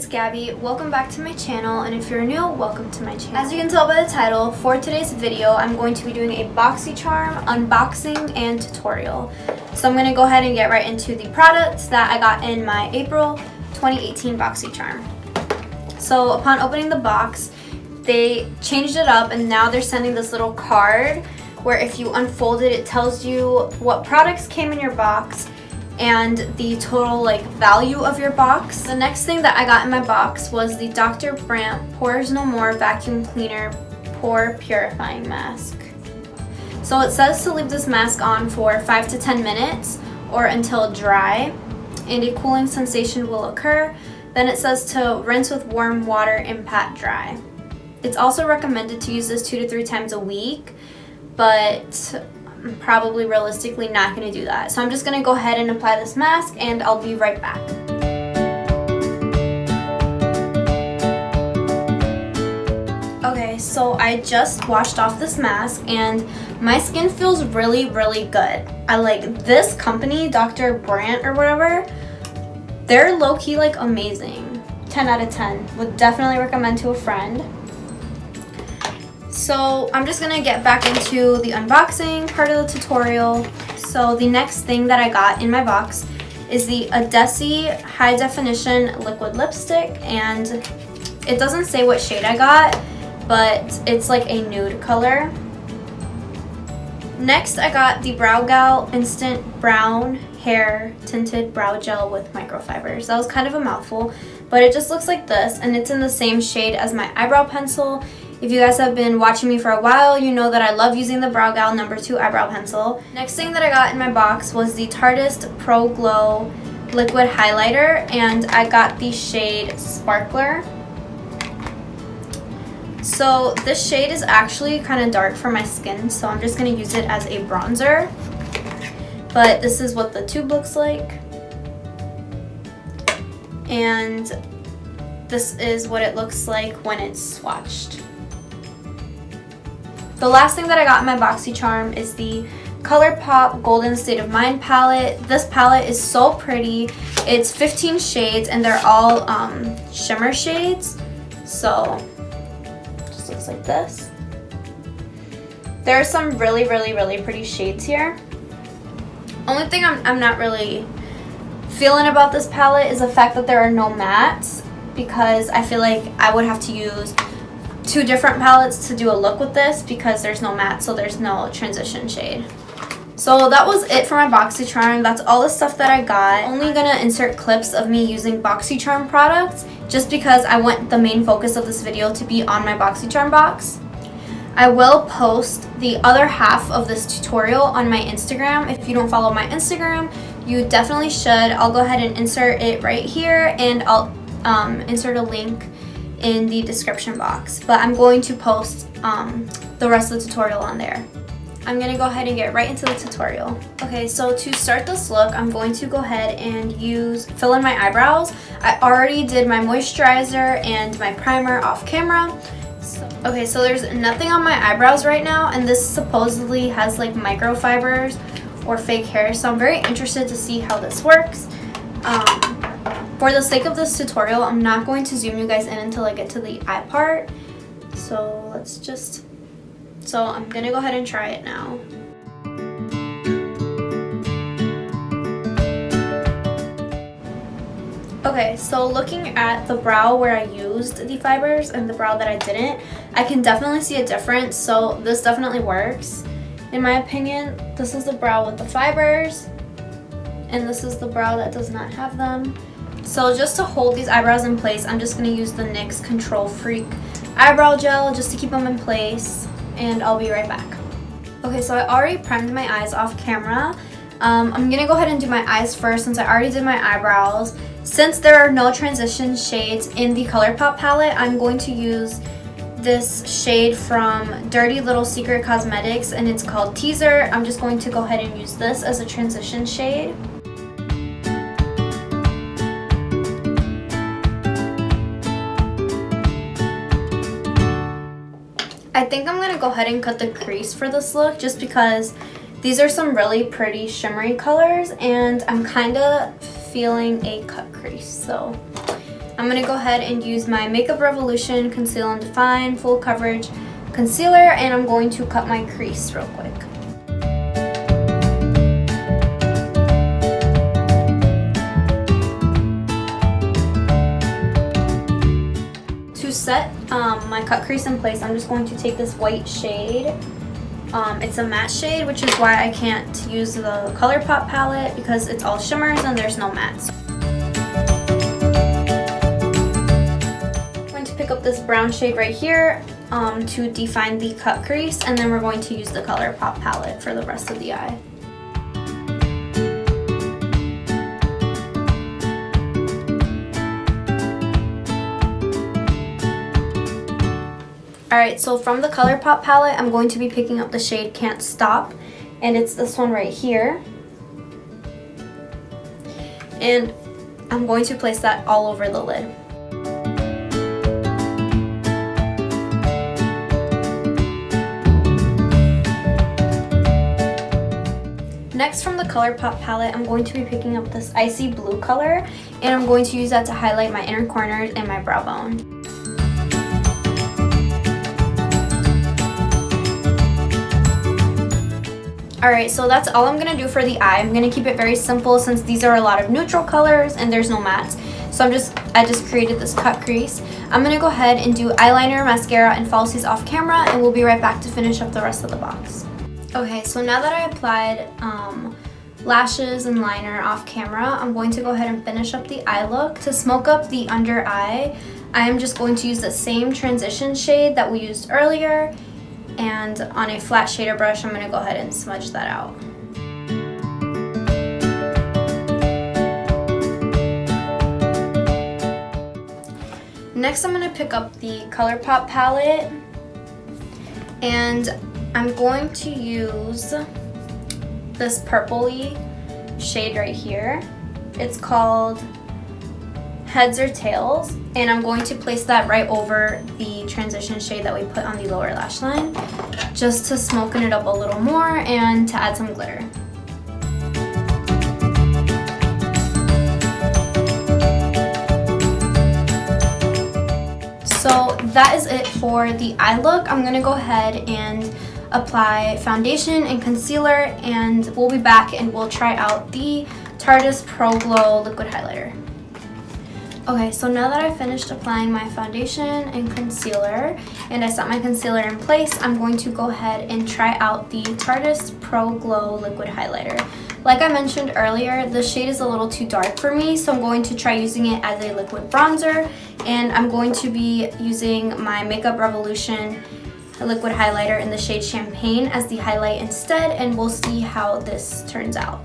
Gabby. Welcome back to my channel, and if you're new, welcome to my channel. As you can tell by the title, for today's video, I'm going to be doing a Boxycharm unboxing and tutorial. So I'm going to go ahead and get right into the products that I got in my April 2018 Boxycharm. So upon opening the box, they changed it up, and now they're sending this little card where if you unfold it, it tells you what products came in your box and the total value of your box. The next thing that I got in my box was the Dr. Brandt Pores No More Vacuum Cleaner Pore Purifying Mask. So it says to leave this mask on for 5 to 10 minutes or until dry, and a cooling sensation will occur. Then it says to rinse with warm water and pat dry. It's also recommended to use this 2 to 3 times a week, but I'm probably realistically not going to do that. So I'm just going to go ahead and apply this mask, and I'll be right back. Okay, so I just washed off this mask and my skin feels really good. I like this company, Dr. Brandt or whatever. They're low-key amazing. 10 out of 10. Would definitely recommend to a friend. So I'm just gonna get back into the unboxing part of the tutorial. So the next thing that I got in my box is the Adesi High Definition Liquid Lipstick, and it doesn't say what shade I got, but it's like a nude color. Next I got the Brow Gal Instant Brown Hair Tinted Brow Gel with Microfibers. That was kind of a mouthful, but it just looks like this, and it's in the same shade as my eyebrow pencil. If you guys have been watching me for a while, you know that I love using the Brow Gal No. 2 eyebrow pencil. Next thing that I got in my box was the Tarteist Pro Glow Liquid Highlighter, and I got the shade Sparkler. So this shade is actually kind of dark for my skin, so I'm just going to use it as a bronzer. But this is what the tube looks like. And this is what it looks like when it's swatched. The last thing that I got in my Boxycharm is the ColourPop Golden State of Mind palette. This palette is so pretty. It's 15 shades and they're all shimmer shades. So it just looks like this. There are some really pretty shades here. Only thing I'm not really feeling about this palette is the fact that there are no mattes, because I feel like I would have to use 2 different palettes to do a look with this because there's no matte, so there's no transition shade. So that was it for my Boxycharm. That's all the stuff that I got. I'm only gonna insert clips of me using Boxycharm products just because I want the main focus of this video to be on my Boxycharm box. I will post the other half of this tutorial on my Instagram. If you don't follow my Instagram, you definitely should. I'll go ahead and insert it right here, and I'll insert a link in the description box, but I'm going to post the rest of the tutorial on there. I'm gonna go ahead and get right into the tutorial. Okay, so to start this look, I'm going to go ahead and fill in my eyebrows. I already did my moisturizer and my primer off camera. Okay, so there's nothing on my eyebrows right now, and this supposedly has microfibers or fake hair, so I'm very interested to see how this works. For the sake of this tutorial, I'm not going to zoom you guys in until I get to the eye part. So I'm gonna go ahead and try it now. Okay, so looking at the brow where I used the fibers and the brow that I didn't, I can definitely see a difference, so this definitely works. In my opinion, this is the brow with the fibers, and this is the brow that does not have them. So just to hold these eyebrows in place, I'm just going to use the NYX Control Freak eyebrow gel just to keep them in place, and I'll be right back. Okay, so I already primed my eyes off camera. I'm going to go ahead and do my eyes first since I already did my eyebrows. Since there are no transition shades in the ColourPop palette, I'm going to use this shade from Dirty Little Secret Cosmetics, and it's called Teaser. I'm just going to go ahead and use this as a transition shade. I think I'm going to go ahead and cut the crease for this look just because these are some really pretty shimmery colors and I'm kind of feeling a cut crease. So I'm going to go ahead and use my Makeup Revolution Conceal and Define Full Coverage Concealer, and I'm going to cut my crease real quick. To set my cut crease in place, I'm just going to take this white shade. It's a matte shade, which is why I can't use the ColourPop palette because it's all shimmers and there's no mattes. I'm going to pick up this brown shade right here to define the cut crease, and then we're going to use the ColourPop palette for the rest of the eye. Alright, so from the ColourPop palette, I'm going to be picking up the shade Can't Stop, and it's this one right here. And I'm going to place that all over the lid. Next, from the ColourPop palette, I'm going to be picking up this icy blue color, and I'm going to use that to highlight my inner corners and my brow bone. Alright, so that's all I'm going to do for the eye. I'm going to keep it very simple since these are a lot of neutral colors and there's no mattes. So I just created this cut crease. I'm going to go ahead and do eyeliner, mascara, and falsies off camera, and we'll be right back to finish up the rest of the box. Okay, so now that I applied lashes and liner off camera, I'm going to go ahead and finish up the eye look. To smoke up the under eye, I am just going to use the same transition shade that we used earlier. And on a flat shader brush, I'm going to go ahead and smudge that out. Next, I'm going to pick up the ColourPop palette, and I'm going to use this purpley shade right here. It's called Heads or Tails, and I'm going to place that right over the transition shade that we put on the lower lash line, just to smoken it up a little more and to add some glitter. So that is it for the eye look. I'm gonna go ahead and apply foundation and concealer, and we'll be back and we'll try out the Tarte Pro Glow liquid highlighter. Okay, so now that I've finished applying my foundation and concealer, and I set my concealer in place, I'm going to go ahead and try out the Tarte Pro Glow liquid highlighter. Like I mentioned earlier, the shade is a little too dark for me, so I'm going to try using it as a liquid bronzer, and I'm going to be using my Makeup Revolution liquid highlighter in the shade Champagne as the highlight instead, and we'll see how this turns out.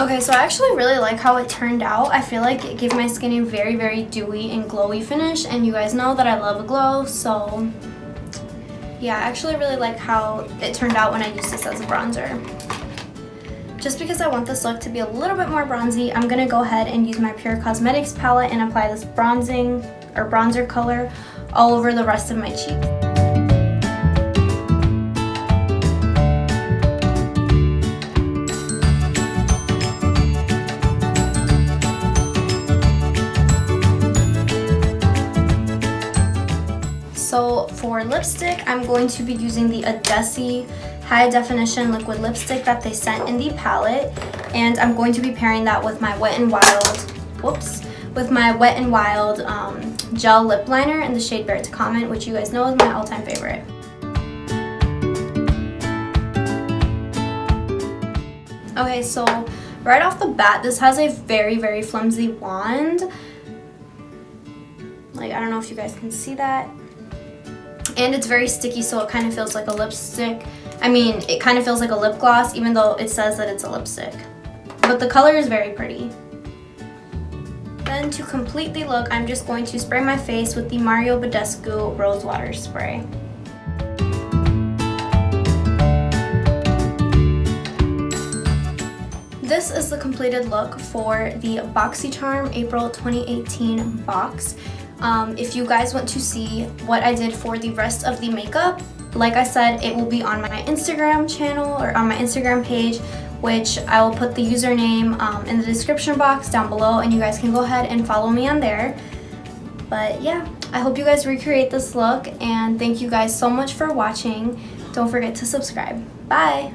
Okay, so I actually really like how it turned out. I feel like it gave my skin a very, very dewy and glowy finish, and you guys know that I love a glow, so yeah, I actually really like how it turned out when I used this as a bronzer. Just because I want this look to be a little bit more bronzy, I'm gonna go ahead and use my Pure Cosmetics palette and apply this bronzer color all over the rest of my cheek. So for lipstick, I'm going to be using the Adesi High Definition Liquid Lipstick that they sent in the palette, and I'm going to be pairing that with my Wet n Wild, gel lip liner in the shade Bear to Comment, which you guys know is my all-time favorite. Okay, so right off the bat, this has a very, very flimsy wand. Like, I don't know if you guys can see that. And it's very sticky, so it kind of feels like a lipstick I mean, it kind of feels like a lip gloss even though it says that it's a lipstick. But the color is very pretty. Then to complete the look, I'm just going to spray my face with the Mario Badescu Rose Water Spray. This is the completed look for the Boxycharm April 2018 box. If you guys want to see what I did for the rest of the makeup, like I said, it will be on my Instagram channel or on my Instagram page, which I will put the username in the description box down below, and you guys can go ahead and follow me on there. But yeah, I hope you guys recreate this look, and thank you guys so much for watching. Don't forget to subscribe. Bye!